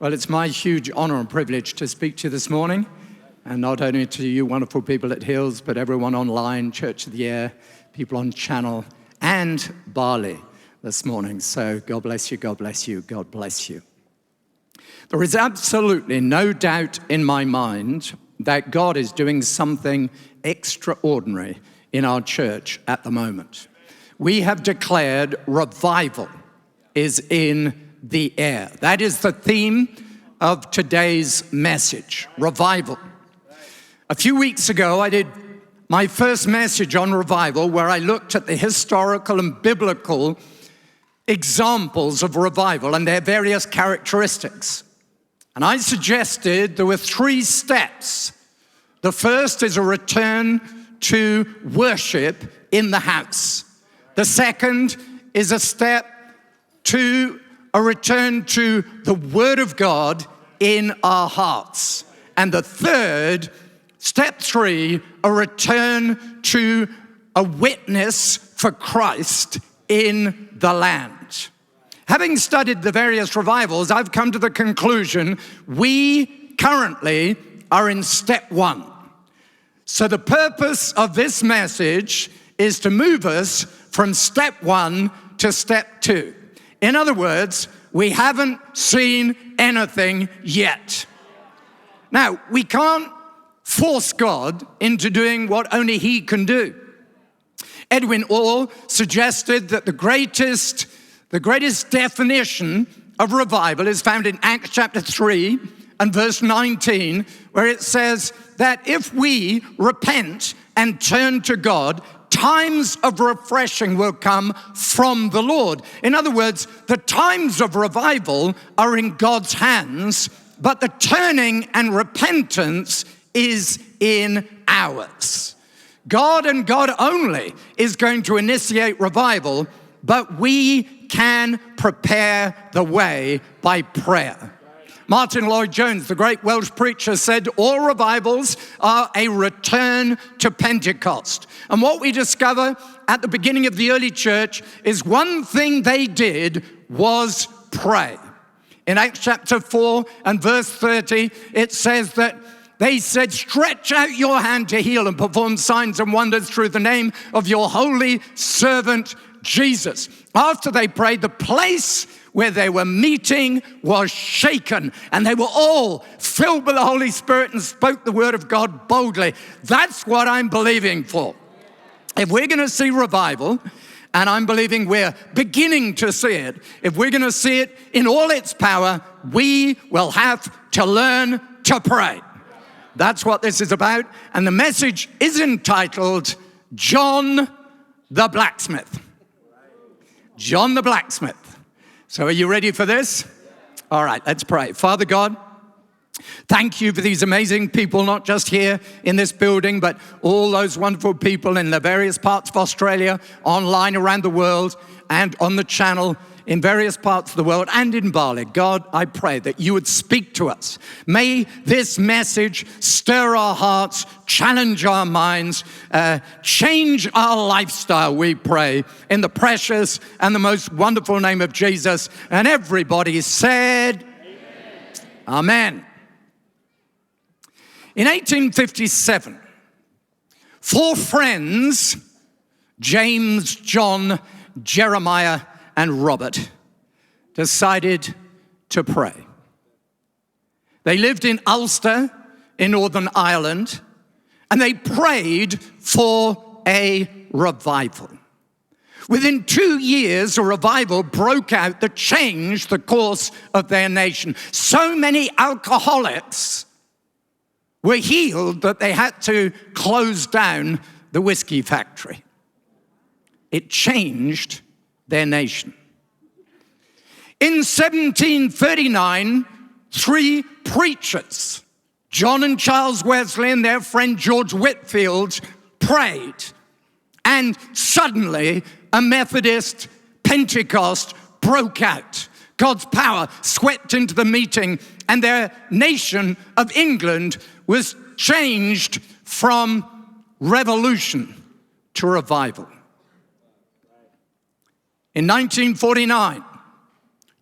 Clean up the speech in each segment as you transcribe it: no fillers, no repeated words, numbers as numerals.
Well, it's my huge honor and privilege to speak to you this morning, and not only to you wonderful people at Hills, but everyone online, Church of the Air, people on Channel, and Bali this morning. So God bless you, God bless you, God bless you. There is absolutely no doubt in my mind that God is doing something extraordinary in our church at the moment. We have declared revival is in the air. That is the theme of today's message, revival. A few weeks ago, I did my first message on revival, where I looked at the historical and biblical examples of revival and their various characteristics. And I suggested there were 3 steps. The first is a return to worship in the house. The second is a step to a return to the Word of God in our hearts. And the third, step 3, a return to a witness for Christ in the land. Having studied the various revivals, I've come to the conclusion we currently are in step 1. So the purpose of this message is to move us from step 1 to step 2. In other words, we haven't seen anything yet. Now, we can't force God into doing what only He can do. Edwin Orr suggested that the greatest definition of revival is found in Acts chapter 3 and verse 19, where it says that if we repent and turn to God, times of refreshing will come from the Lord. In other words, the times of revival are in God's hands, but the turning and repentance is in ours. God and God only is going to initiate revival, but we can prepare the way by prayer. Martin Lloyd-Jones, the great Welsh preacher, said all revivals are a return to Pentecost. And what we discover at the beginning of the early church is one thing they did was pray. In Acts chapter 4 and verse 30, it says that they said, "Stretch out your hand to heal and perform signs and wonders through the name of your holy servant Jesus." After they prayed, the place where they were meeting was shaken, and they were all filled with the Holy Spirit and spoke the word of God boldly. That's what I'm believing for. If we're going to see revival, and I'm believing we're beginning to see it, if we're going to see it in all its power, we will have to learn to pray. That's what this is about. And the message is entitled, John the Blacksmith. John the Blacksmith. So are you ready for this? All right, let's pray. Father God, thank you for these amazing people, not just here in this building, but all those wonderful people in the various parts of Australia, online around the world, and on the channel in various parts of the world and in Bali. God, I pray that you would speak to us. May this message stir our hearts, challenge our minds, change our lifestyle, we pray, in the precious and the most wonderful name of Jesus. And everybody said, Amen. In 1857, 4 friends, James, John, Jeremiah, and Robert, decided to pray. They lived in Ulster in Northern Ireland, and they prayed for a revival. Within 2 years, a revival broke out that changed the course of their nation. So many alcoholics were healed that they had to close down the whiskey factory. It changed their nation. In 1739, 3 preachers, John and Charles Wesley and their friend George Whitefield, prayed. And suddenly, a Methodist Pentecost broke out. God's power swept into the meeting, and their nation of England was changed from revolution to revival. In 1949,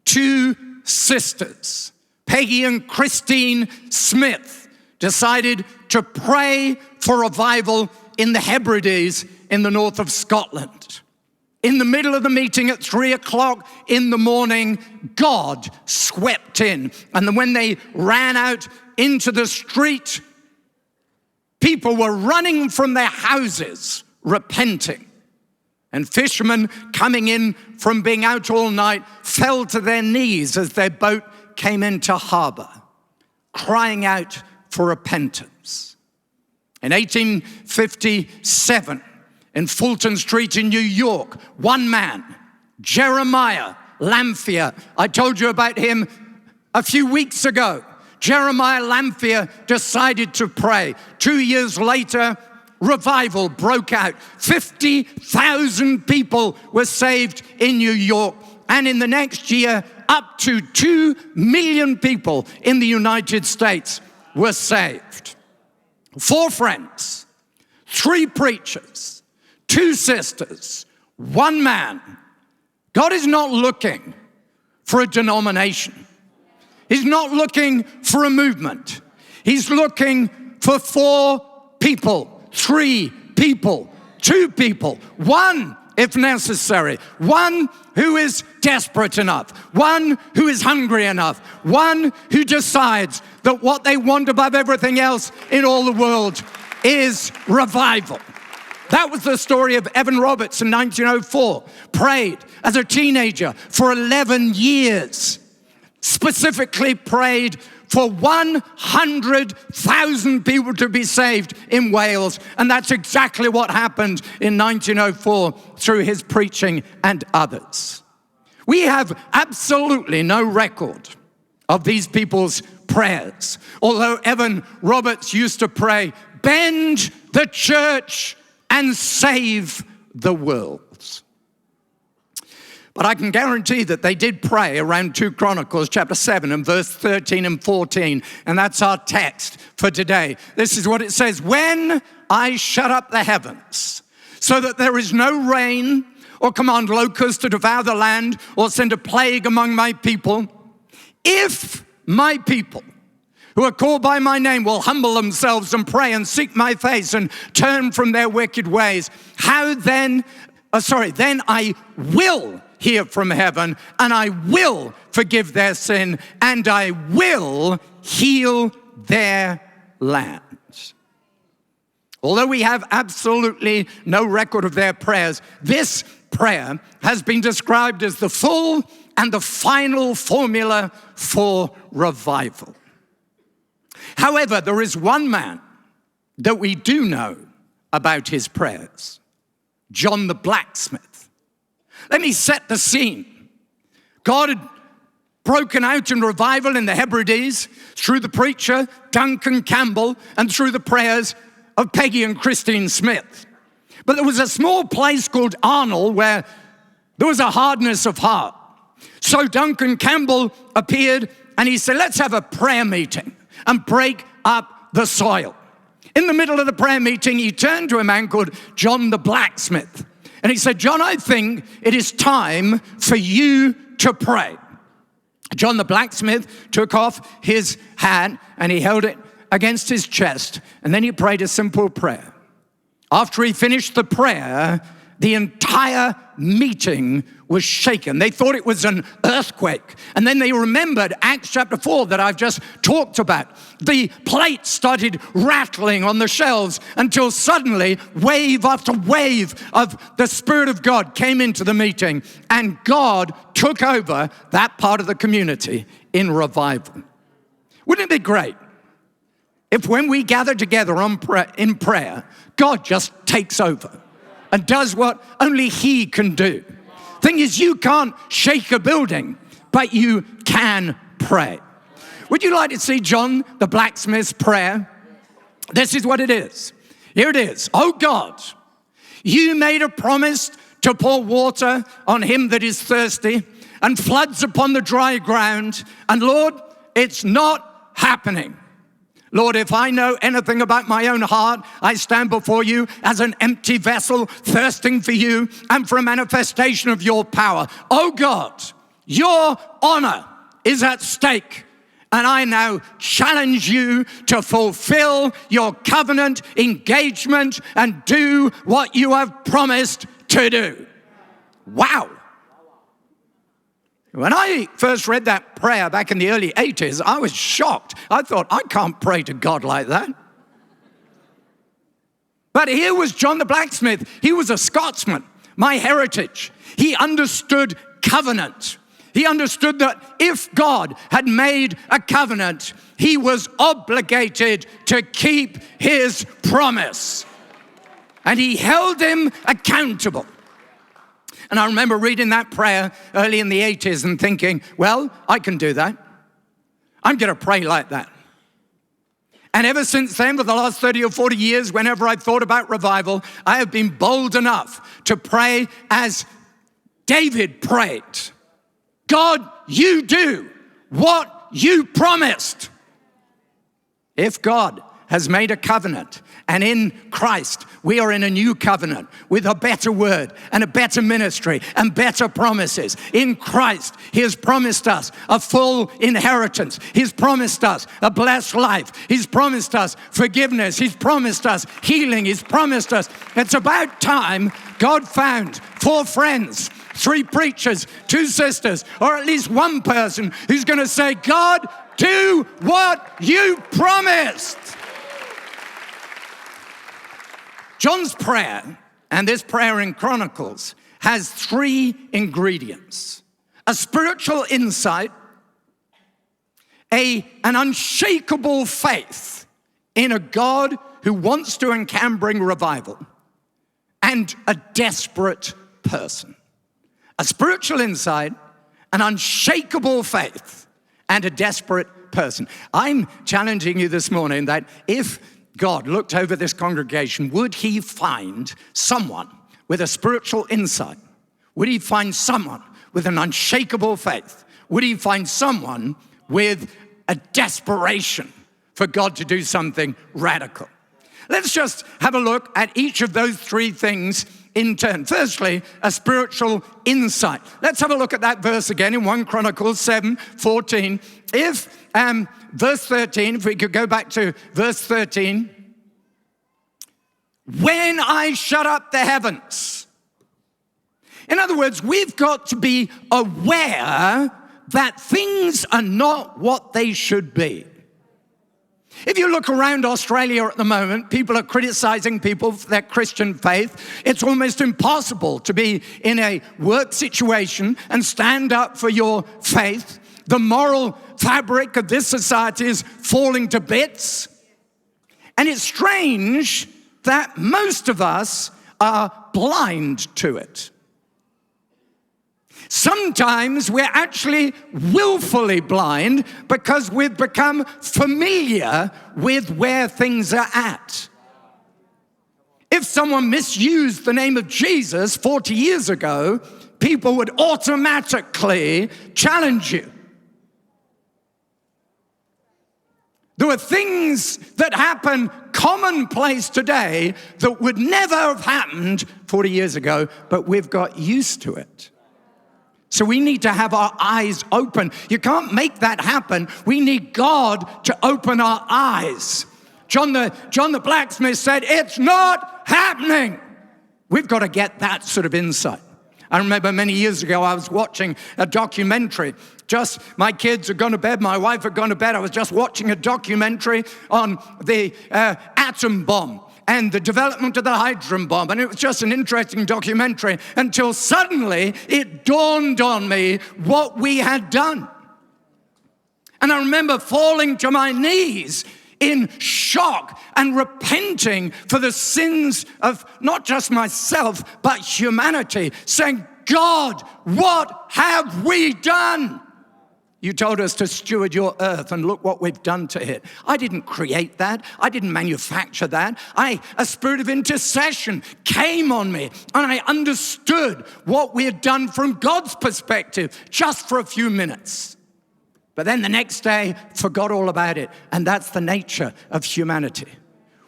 2 sisters, Peggy and Christine Smith decided to pray for revival in the Hebrides in the north of Scotland. In the middle of the meeting at 3 o'clock in the morning, God swept in. And then when they ran out into the street, people were running from their houses, repenting. And fishermen coming in from being out all night fell to their knees as their boat came into harbor, crying out for repentance. In 1857, in Fulton Street in New York, one man, Jeremiah Lanphier, I told you about him a few weeks ago. Jeremiah Lanphier decided to pray. 2 years later, revival broke out. 50,000 people were saved in New York. And in the next year, up to 2 million people in the United States were saved. 4 friends, 3 preachers, 2 sisters, 1 man. God is not looking for a denomination. He's not looking for a movement. He's looking for 4 people. 3 people, 2 people, 1 if necessary, 1 who is desperate enough, 1 who is hungry enough, 1 who decides that what they want above everything else in all the world is revival. That was the story of Evan Roberts in 1904, prayed as a teenager for 11 years, specifically prayed for 100,000 people to be saved in Wales. And that's exactly what happened in 1904 through his preaching and others. We have absolutely no record of these people's prayers. Although Evan Roberts used to pray, "Bend the church and save the world." But I can guarantee that they did pray around 2 Chronicles chapter 7 and verse 13 and 14. And that's our text for today. This is what it says: "When I shut up the heavens so that there is no rain, or command locusts to devour the land, or send a plague among my people, if my people who are called by my name will humble themselves and pray and seek my face and turn from their wicked ways, then I will hear from heaven, and I will forgive their sin, and I will heal their land." Although we have absolutely no record of their prayers, this prayer has been described as the full and the final formula for revival. However, there is one man that we do know about his prayers: John the Blacksmith. Let me set the scene. God had broken out in revival in the Hebrides through the preacher Duncan Campbell and through the prayers of Peggy and Christine Smith. But there was a small place called Arnold where there was a hardness of heart. So Duncan Campbell appeared and he said, "Let's have a prayer meeting and break up the soil." In the middle of the prayer meeting, he turned to a man called John the Blacksmith. And he said, "John, I think it is time for you to pray." John the Blacksmith took off his hat and he held it against his chest. And then he prayed a simple prayer. After he finished the prayer, the entire meeting was shaken. They thought it was an earthquake. And then they remembered Acts chapter 4 that I've just talked about. The plates started rattling on the shelves until suddenly wave after wave of the Spirit of God came into the meeting, and God took over that part of the community in revival. Wouldn't it be great if when we gather together in prayer, God just takes over and does what only He can do? Thing is, you can't shake a building, but you can pray. Would you like to see John the Blacksmith's prayer? This is what it is. Here it is. "Oh God, you made a promise to pour water on him that is thirsty and floods upon the dry ground. And Lord, it's not happening. Lord, if I know anything about my own heart, I stand before you as an empty vessel, thirsting for you and for a manifestation of your power. Oh God, your honor is at stake, And I now challenge you to fulfill your covenant engagement and do what you have promised to do. Wow. When I first read that prayer back in the early 80s, I was shocked. I thought, I can't pray to God like that. But here was John the Blacksmith. He was a Scotsman, my heritage. He understood covenant. He understood that if God had made a covenant, he was obligated to keep his promise. And he held him accountable. And I remember reading that prayer early in the 80s and thinking, well, I can do that. I'm going to pray like that. And ever since then, for the last 30 or 40 years, whenever I've thought about revival, I have been bold enough to pray as David prayed. God, you do what you promised. If God has made a covenant, and in Christ, we are in a new covenant with a better word and a better ministry and better promises. In Christ, he has promised us a full inheritance. He's promised us a blessed life. He's promised us forgiveness. He's promised us healing. He's promised us. It's about time God found 4 friends, 3 preachers, 2 sisters, or at least one person who's going to say, God, do what you promised. John's prayer, and this prayer in Chronicles, has 3 ingredients: a spiritual insight, an unshakable faith in a God who wants to and can bring revival, and a desperate person. A spiritual insight, an unshakable faith, and a desperate person. I'm challenging you this morning that if God looked over this congregation, would he find someone with a spiritual insight? Would he find someone with an unshakable faith? Would he find someone with a desperation for God to do something radical? Let's just have a look at each of those 3 things in turn. Firstly, a spiritual insight. Let's have a look at that verse again in 1 Chronicles 7:14. If verse 13, if we could go back to verse 13. When I shut up the heavens. In other words, we've got to be aware that things are not what they should be. If you look around Australia at the moment, people are criticizing people for their Christian faith. It's almost impossible to be in a work situation and stand up for your faith. The moral fabric of this society is falling to bits. And it's strange that most of us are blind to it. Sometimes we're actually willfully blind because we've become familiar with where things are at. If someone misused the name of Jesus 40 years ago, people would automatically challenge you. There are things that happen commonplace today that would never have happened 40 years ago, but we've got used to it. So we need to have our eyes open. You can't make that happen. We need God to open our eyes. John the Blacksmith said, it's not happening. We've got to get that sort of insight. I remember many years ago, I was watching a documentary. Just my kids had gone to bed, my wife had gone to bed. I was just watching a documentary on the atom bomb and the development of the hydrogen bomb. And it was just an interesting documentary until suddenly it dawned on me what we had done. And I remember falling to my knees in shock and repenting for the sins of not just myself, but humanity, saying, God, what have we done? You told us to steward your earth, and look what we've done to it. I didn't create that. I didn't manufacture that. A spirit of intercession came on me, and I understood what we had done from God's perspective just for a few minutes. But then the next day, forgot all about it, and that's the nature of humanity.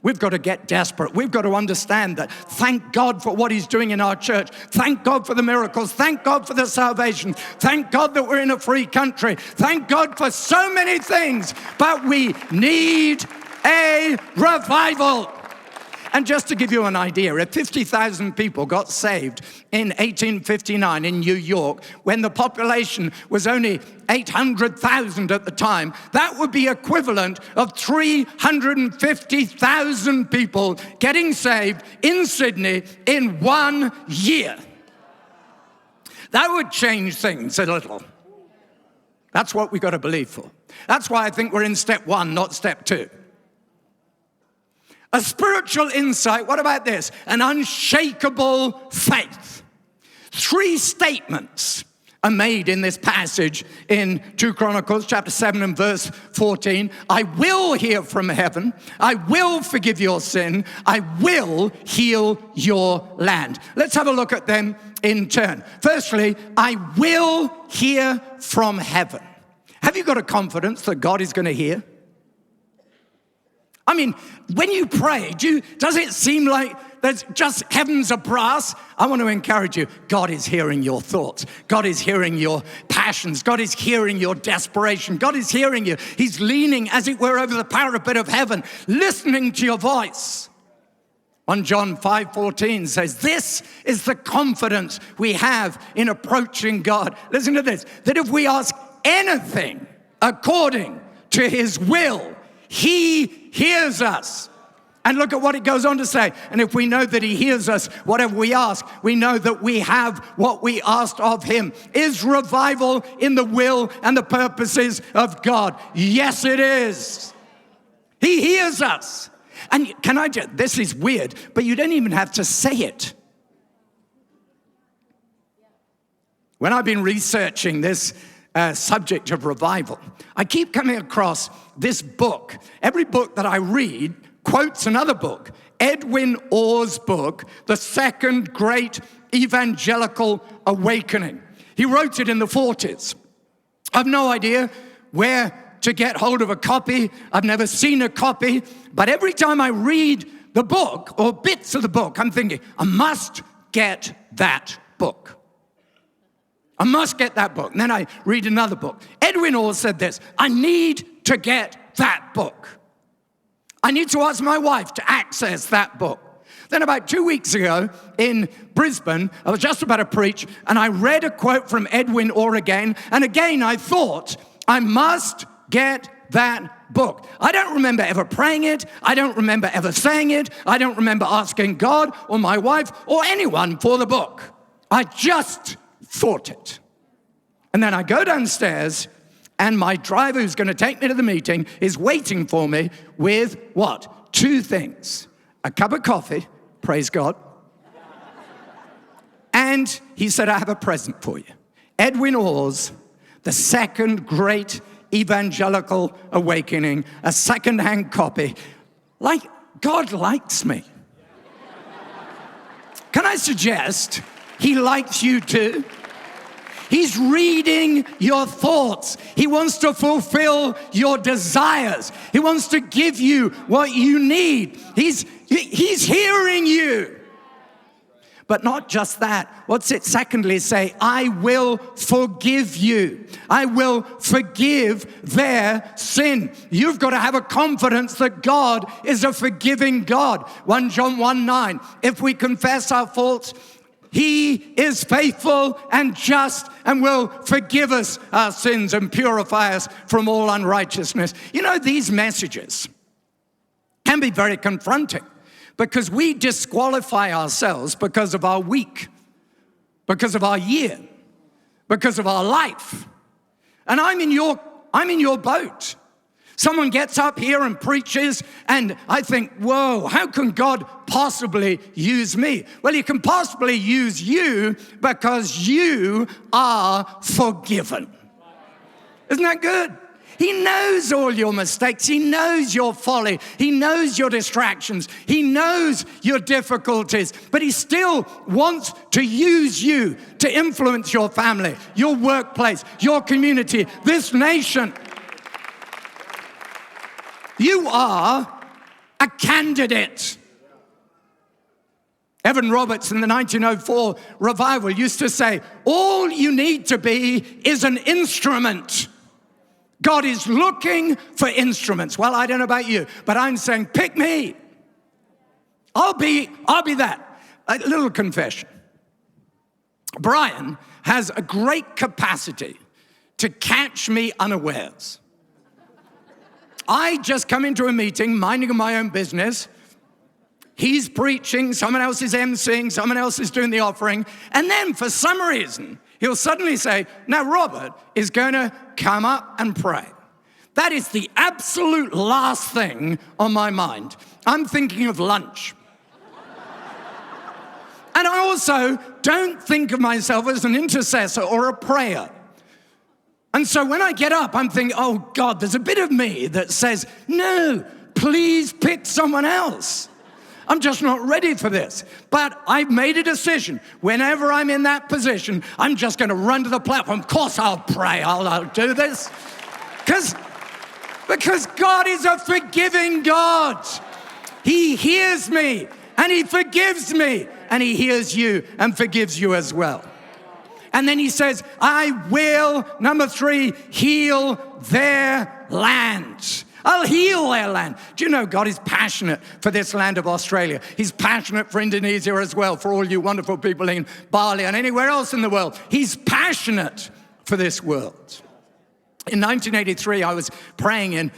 We've got to get desperate. We've got to understand that. Thank God for what he's doing in our church. Thank God for the miracles. Thank God for the salvation. Thank God that we're in a free country. Thank God for so many things. But we need a revival. And just to give you an idea, if 50,000 people got saved in 1859 in New York, when the population was only 800,000 at the time, that would be equivalent of 350,000 people getting saved in Sydney in 1 year. That would change things a little. That's what we've got to believe for. That's why I think we're in step 1, not step 2. A spiritual insight, what about this? An unshakable faith. 3 statements are made in this passage in 2 Chronicles chapter 7 and verse 14. I will hear from heaven. I will forgive your sin. I will heal your land. Let's have a look at them in turn. Firstly, I will hear from heaven. Have you got a confidence that God is going to hear? I mean, when you pray, does it seem like there's just heavens of brass? I want to encourage you. God is hearing your thoughts. God is hearing your passions. God is hearing your desperation. God is hearing you. He's leaning, as it were, over the parapet of heaven, listening to your voice. 1 John 5:14 says, this is the confidence we have in approaching God. Listen to this, that if we ask anything according to his will, he hears us. And look at what it goes on to say. And if we know that he hears us, whatever we ask, we know that we have what we asked of him. Is revival in the will and the purposes of God? Yes, it is. He hears us. And can I just, this is weird, but you don't even have to say it. When I've been researching this subject of revival, I keep coming across this book. Every book that I read quotes another book. Edwin Orr's book, The Second Great Evangelical Awakening. He wrote it in the 40s. I've no idea where to get hold of a copy. I've never seen a copy. But every time I read the book or bits of the book, I'm thinking, I must get that book. I must get that book. And then I read another book. Edwin Orr said this, I need to get that book. I need to ask my wife to access that book. Then about 2 weeks ago in Brisbane, I was just about to preach, and I read a quote from Edwin Orr again. And again, I thought, I must get that book. I don't remember ever praying it. I don't remember ever saying it. I don't remember asking God or my wife or anyone for the book. I just thought it. And then I go downstairs, and my driver who's going to take me to the meeting is waiting for me with what? 2 things. A cup of coffee, praise God. And he said, I have a present for you. Edwin Orr's The Second Great Evangelical Awakening, a second-hand copy. Like, God likes me. Can I suggest he likes you too? He's reading your thoughts. He wants to fulfill your desires. He wants to give you what you need. He's hearing you. But not just that. What's it secondly say? I will forgive you. I will forgive their sin. You've got to have a confidence that God is a forgiving God. 1 John 1:9. If we confess our faults, he is faithful and just and will forgive us our sins and purify us from all unrighteousness. You know, these messages can be very confronting because we disqualify ourselves because of our week, because of our year, because of our life. And I'm in your boat. Someone gets up here and preaches, and I think, whoa, how can God possibly use me? Well, he can possibly use you because you are forgiven. Isn't that good? He knows all your mistakes. He knows your folly. He knows your distractions. He knows your difficulties. But he still wants to use you to influence your family, your workplace, your community, this nation. You are a candidate. Evan Roberts in the 1904 revival used to say, all you need to be is an instrument. God is looking for instruments. Well, I don't know about you, but I'm saying, pick me. I'll be that. A little confession. Brian has a great capacity to catch me unawares. I just come into a meeting, minding my own business. He's preaching, someone else is emceeing, someone else is doing the offering. And then for some reason, he'll suddenly say, now Robert is going to come up and pray. That is the absolute last thing on my mind. I'm thinking of lunch. And I also don't think of myself as an intercessor or a prayer. And so when I get up, I'm thinking, oh God, there's a bit of me that says, no, please pick someone else. I'm just not ready for this. But I've made a decision. Whenever I'm in that position, I'm just going to run to the platform. Of course I'll pray. I'll do this. Because God is a forgiving God. He hears me and he forgives me. And he hears you and forgives you as well. And then he says, I will, number 3, heal their land. I'll heal their land. Do you know God is passionate for this land of Australia? He's passionate for Indonesia as well, for all you wonderful people in Bali and anywhere else in the world. He's passionate for this world. In 1983, I was praying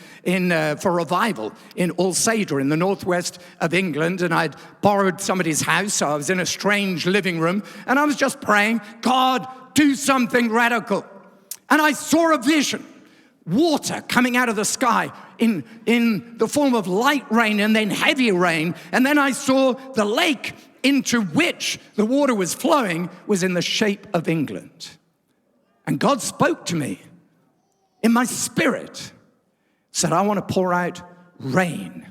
for revival in Alsader in the northwest of England, and I'd borrowed somebody's house, so I was in a strange living room, and I was just praying, God, do something radical. And I saw a vision, water coming out of the sky in the form of light rain and then heavy rain, and then I saw the lake into which the water was flowing was in the shape of England. And God spoke to me in my spirit, said, I want to pour out rain,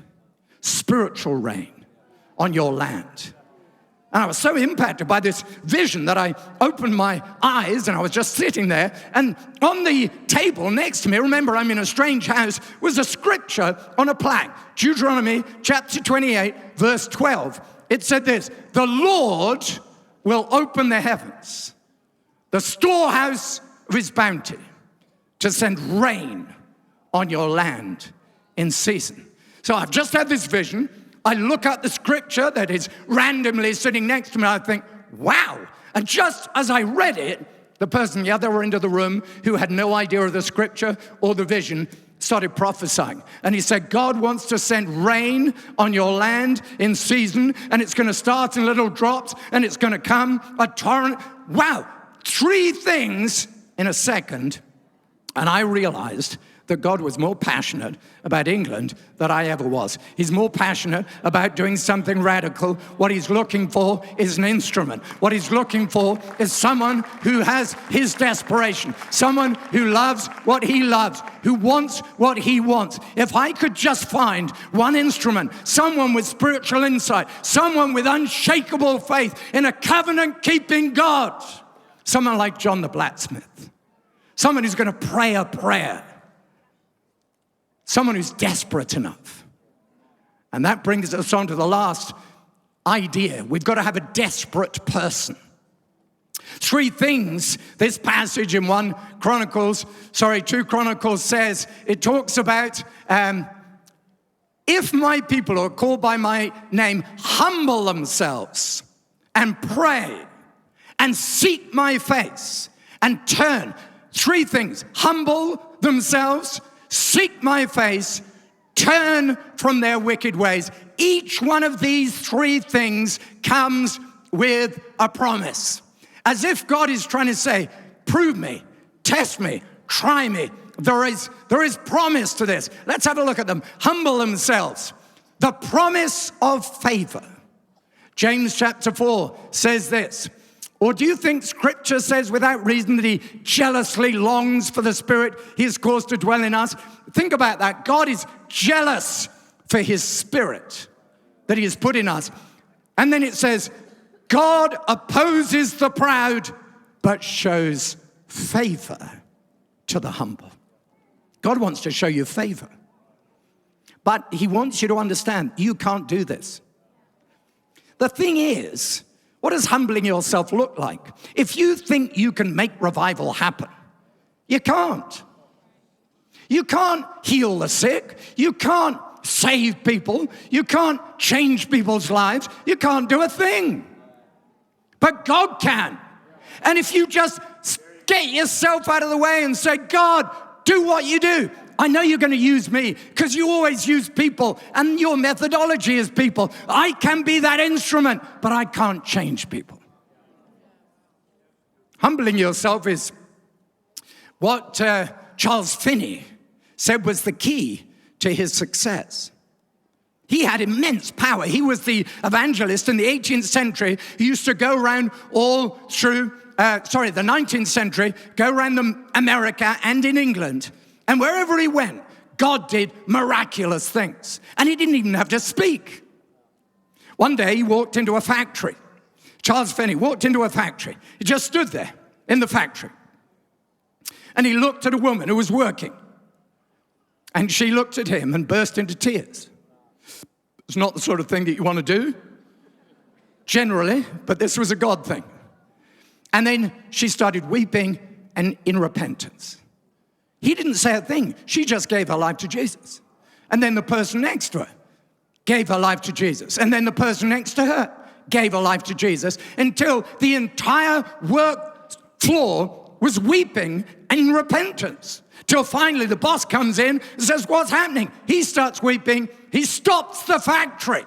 spiritual rain on your land. And I was so impacted by this vision that I opened my eyes and I was just sitting there. And on the table next to me, remember I'm in a strange house, was a scripture on a plaque. Deuteronomy chapter 28, verse 12. It said this, the Lord will open the heavens, the storehouse of his bounty, to send rain on your land in season. So I've just had this vision. I look at the scripture that is randomly sitting next to me. I think, wow. And just as I read it, the person the other end of the room who had no idea of the scripture or the vision started prophesying. And he said, God wants to send rain on your land in season, and it's going to start in little drops, and it's going to come a torrent. Wow. 3 things in a second. And I realized that God was more passionate about England than I ever was. He's more passionate about doing something radical. What he's looking for is an instrument. What he's looking for is someone who has his desperation, someone who loves what he loves, who wants what he wants. If I could just find one instrument, someone with spiritual insight, someone with unshakable faith in a covenant-keeping God, someone like John the Blacksmith, someone who's going to pray a prayer. Someone who's desperate enough. And that brings us on to the last idea. We've got to have a desperate person. 3 things this passage in 2 Chronicles says. It talks about, if my people who are called by my name humble themselves and pray and seek my face and turn. 3 things, humble themselves, seek my face, turn from their wicked ways. Each one of these 3 things comes with a promise. As if God is trying to say, prove me, test me, try me. There is promise to this. Let's have a look at them. Humble themselves. The promise of favor. James chapter 4 says this. Or do you think Scripture says without reason that he jealously longs for the Spirit he has caused to dwell in us? Think about that. God is jealous for his Spirit that he has put in us. And then it says, God opposes the proud, but shows favor to the humble. God wants to show you favor. But he wants you to understand, you can't do this. The thing is, what does humbling yourself look like? If you think you can make revival happen, you can't. You can't heal the sick. You can't save people. You can't change people's lives. You can't do a thing. But God can. And if you just get yourself out of the way and say, God, do what you do. I know you're going to use me because you always use people and your methodology is people. I can be that instrument, but I can't change people. Humbling yourself is what Charles Finney said was the key to his success. He had immense power. He was the evangelist in the 18th century who used to go around all through, the 19th century, go around America and in England. And wherever he went, God did miraculous things. And he didn't even have to speak. One day he walked into a factory. Charles Finney walked into a factory. He just stood there in the factory. And he looked at a woman who was working. And she looked at him and burst into tears. It's not the sort of thing that you want to do, generally, but this was a God thing. And then she started weeping and in repentance. He didn't say a thing. She just gave her life to Jesus. And then the person next to her gave her life to Jesus. And then the person next to her gave her life to Jesus until the entire work floor was weeping in repentance. Till finally the boss comes in and says, what's happening? He starts weeping. He stops the factory.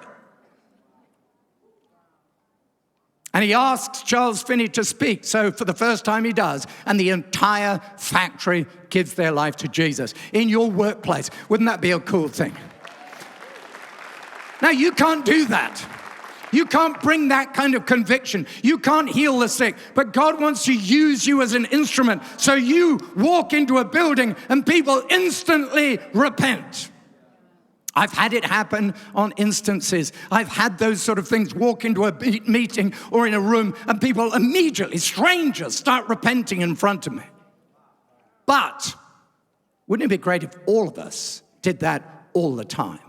And he asks Charles Finney to speak. So for the first time he does. And the entire factory gives their life to Jesus. In your workplace, wouldn't that be a cool thing? Now, you can't do that. You can't bring that kind of conviction. You can't heal the sick. But God wants to use you as an instrument. So you walk into a building and people instantly repent. I've had it happen on instances. I've had those sort of things, walk into a meeting or in a room and people immediately, strangers, start repenting in front of me. But wouldn't it be great if all of us did that all the time?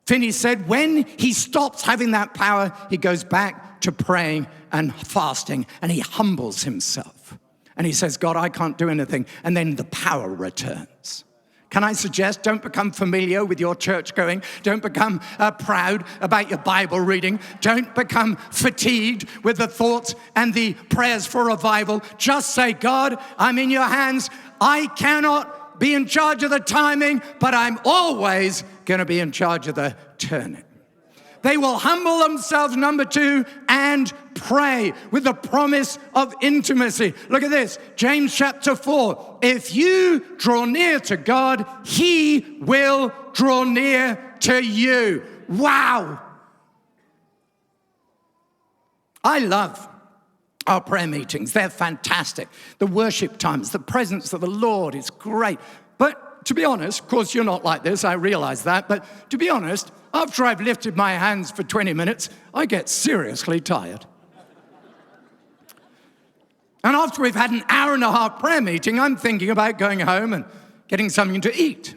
Finney said when he stops having that power, he goes back to praying and fasting and he humbles himself. And he says, God, I can't do anything. And then the power returns. Can I suggest, don't become familiar with your church going. Don't become proud about your Bible reading. Don't become fatigued with the thoughts and the prayers for revival. Just say, God, I'm in your hands. I cannot be in charge of the timing, but I'm always going to be in charge of the turning. They will humble themselves, number 2, and pray with the promise of intimacy. Look at this, James chapter 4. If you draw near to God, he will draw near to you. Wow. I love our prayer meetings. They're fantastic. The worship times, the presence of the Lord is great. But to be honest, of course, you're not like this, I realize that, but to be honest, after I've lifted my hands for 20 minutes, I get seriously tired. And after we've had an hour and a half prayer meeting, I'm thinking about going home and getting something to eat.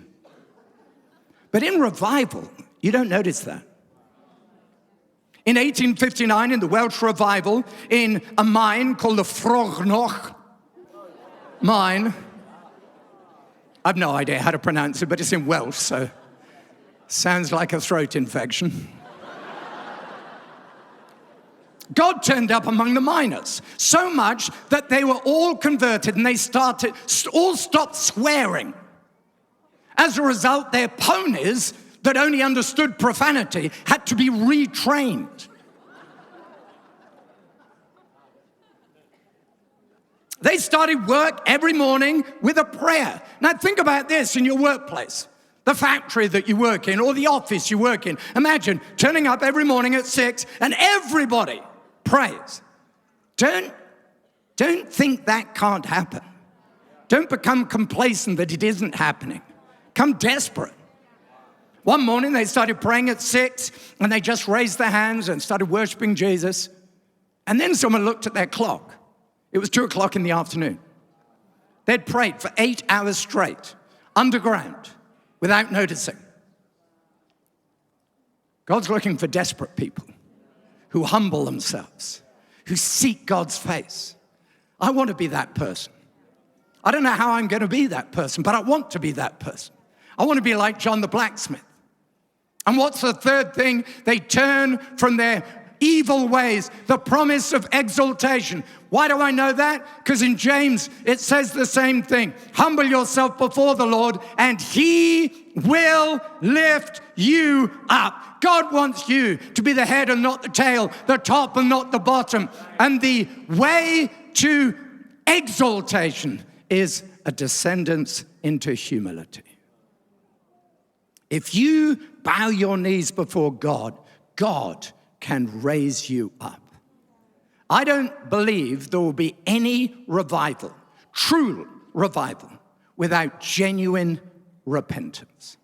But in revival, you don't notice that. In 1859, in the Welsh revival, in a mine called the Frognoch mine, I've no idea how to pronounce it, but it's in Welsh, so sounds like a throat infection. God turned up among the miners, so much that they were all converted and they all stopped swearing. As a result, their ponies that only understood profanity had to be retrained. They started work every morning with a prayer. Now think about this in your workplace, the factory that you work in or the office you work in. Imagine turning up every morning at 6 and everybody prays. Don't think that can't happen. Don't become complacent that it isn't happening. Come desperate. One morning they started praying at 6 and they just raised their hands and started worshiping Jesus. And then someone looked at their clock. It was 2 o'clock in the afternoon. They'd prayed for 8 hours straight, underground, without noticing. God's looking for desperate people who humble themselves, who seek God's face. I want to be that person. I don't know how I'm going to be that person, but I want to be that person. I want to be like John the blacksmith. And what's the third thing? They turn from their evil ways, the promise of exaltation. Why do I know that? Because in James, it says the same thing. Humble yourself before the Lord, and he will lift you up. God wants you to be the head and not the tail, the top and not the bottom. And the way to exaltation is a descendance into humility. If you bow your knees before God, God can raise you up. I don't believe there will be any revival, true revival, without genuine repentance.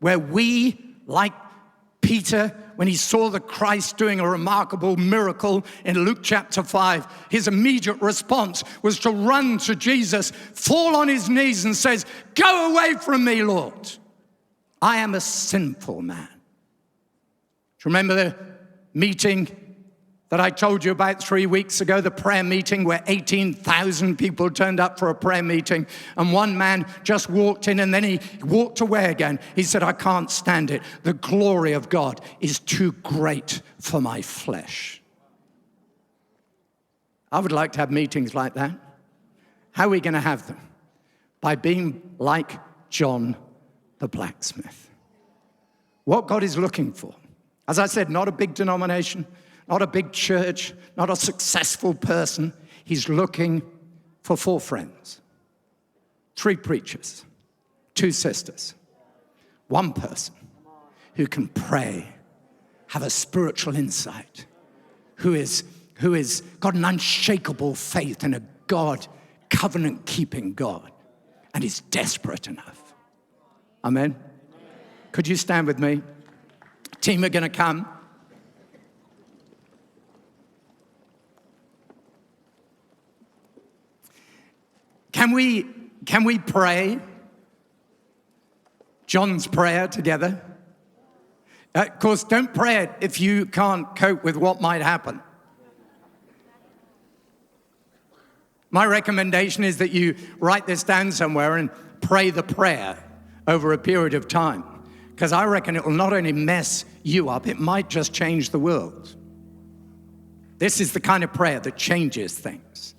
Where we, like Peter, when he saw the Christ doing a remarkable miracle in Luke chapter 5, his immediate response was to run to Jesus, fall on his knees and says, "Go away from me, Lord. I am a sinful man." Do you remember the meeting that I told you about 3 weeks ago, the prayer meeting where 18,000 people turned up for a prayer meeting, and one man just walked in and then he walked away again. He said, "I can't stand it. The glory of God is too great for my flesh." I would like to have meetings like that. How are we going to have them? By being like John the blacksmith. What God is looking for, as I said, not a big denomination, not a big church, not a successful person. He's looking for 4 friends, 3 preachers, 2 sisters, 1 person who can pray, have a spiritual insight, who is got an unshakable faith in a God, covenant-keeping God, and is desperate enough. Amen? Could you stand with me? Team are going to come. Can we pray John's prayer together? Of course, don't pray it if you can't cope with what might happen. My recommendation is that you write this down somewhere and pray the prayer over a period of time. Because I reckon it will not only mess you up, it might just change the world. This is the kind of prayer that changes things.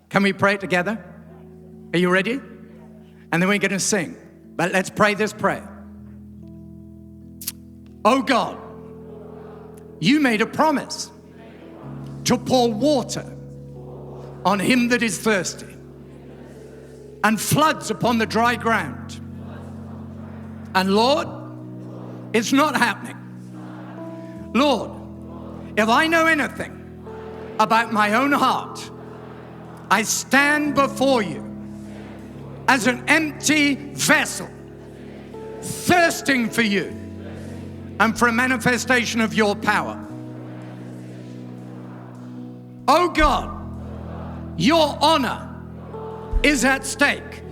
Can we pray it together? Are you ready? And then we're going to sing. But let's pray this prayer. Oh God, you made a promise to pour water on him that is thirsty and floods upon the dry ground. And Lord, it's not happening. Lord, if I know anything about my own heart, I stand before you as an empty vessel, thirsting for you and for a manifestation of your power. Oh God, your honor is at stake,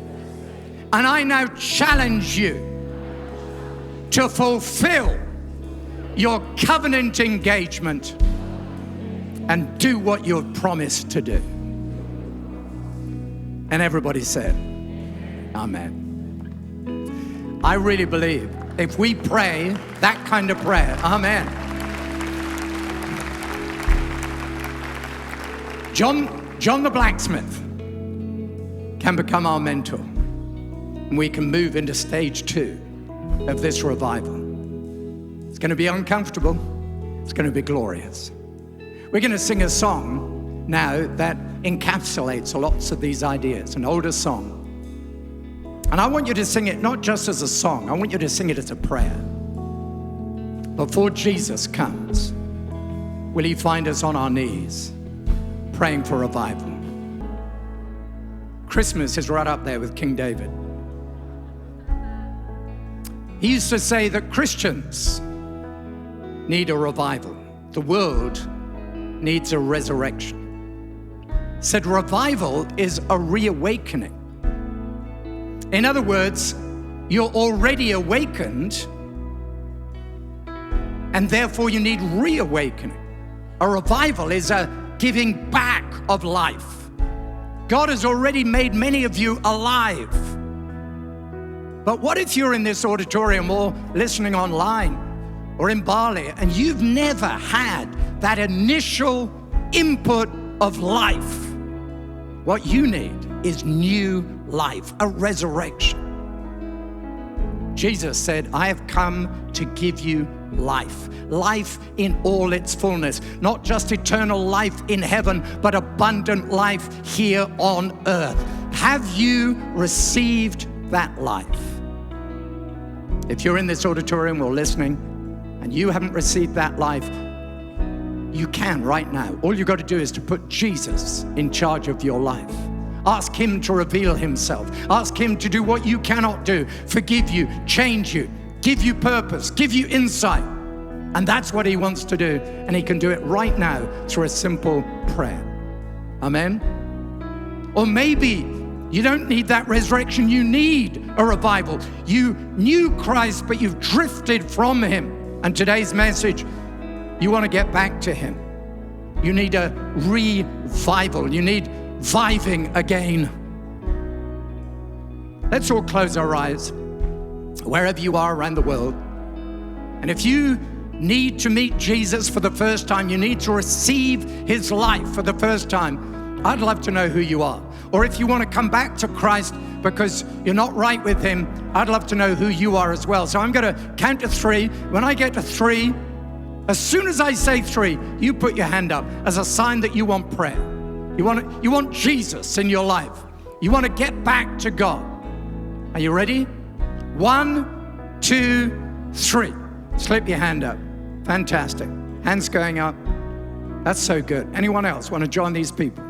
and I now challenge you to fulfill your covenant engagement and do what you have promised to do. And everybody said, amen. I really believe if we pray that kind of prayer, amen. John the blacksmith can become our mentor, and we can move into stage 2 of this revival. It's going to be uncomfortable. It's going to be glorious. We're going to sing a song now that encapsulates lots of these ideas, an older song. And I want you to sing it not just as a song, I want you to sing it as a prayer. Before Jesus comes, will he find us on our knees, praying for revival? Christmas is right up there with King David. He used to say that Christians need a revival. The world needs a resurrection. He said revival is a reawakening. In other words, You're already awakened, and therefore you need reawakening. A revival is a giving back of life. God has already made many of you alive. But what if you're in this auditorium or listening online or in Bali and you've never had that initial input of life? What you need is new life, a resurrection. Jesus said, I have come to give you life. Life in all its fullness. Not just eternal life in heaven, but abundant life here on earth. Have you received that life? If you're in this auditorium or listening and you haven't received that life, you can right now. All you've got to do is to put Jesus in charge of your life. Ask him to reveal himself. Ask him to do what you cannot do. Forgive you, change you, give you purpose, give you insight. And that's what he wants to do. And he can do it right now through a simple prayer. Amen? Or maybe you don't need that resurrection. You need a revival. You knew Christ, but you've drifted from him. And today's message, you want to get back to him. You need a revival. You need viving again. Let's all close our eyes, wherever you are around the world. And if you need to meet Jesus for the first time, you need to receive his life for the first time, I'd love to know who you are. Or if you want to come back to Christ because you're not right with him, I'd love to know who you are as well. So I'm going to count to 3. When I get to 3, as soon as I say 3, you put your hand up as a sign that you want prayer. You want Jesus in your life. You want to get back to God. Are you ready? 1, 2, 3. Slip your hand up. Fantastic. Hands going up. That's so good. Anyone else want to join these people?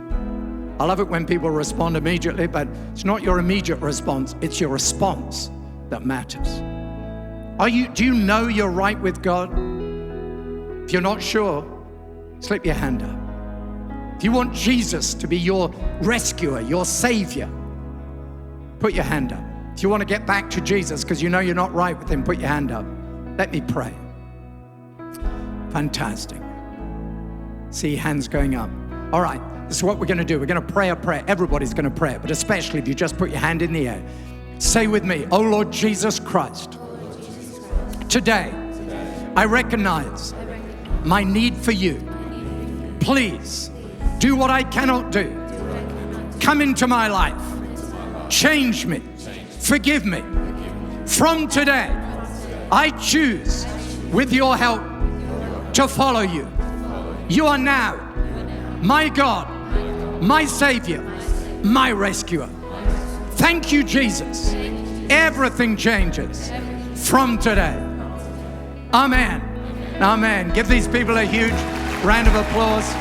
I love it when people respond immediately, but it's not your immediate response. It's your response that matters. Do you know you're right with God? If you're not sure, slip your hand up. If you want Jesus to be your rescuer, your savior, put your hand up. If you want to get back to Jesus because you know you're not right with him, put your hand up. Let me pray. Fantastic. See hands going up. All right, this is what we're going to do. We're going to pray a prayer. Everybody's going to pray it, but especially if you just put your hand in the air. Say with me, oh Lord Jesus Christ, today I recognize my need for you. Please do what I cannot do. Come into my life. Change me. Forgive me. From today, I choose, with your help, to follow you. You are now my God, my Savior, my rescuer. Thank you, Jesus. Everything changes from today. Amen. Amen. Give these people a huge round of applause.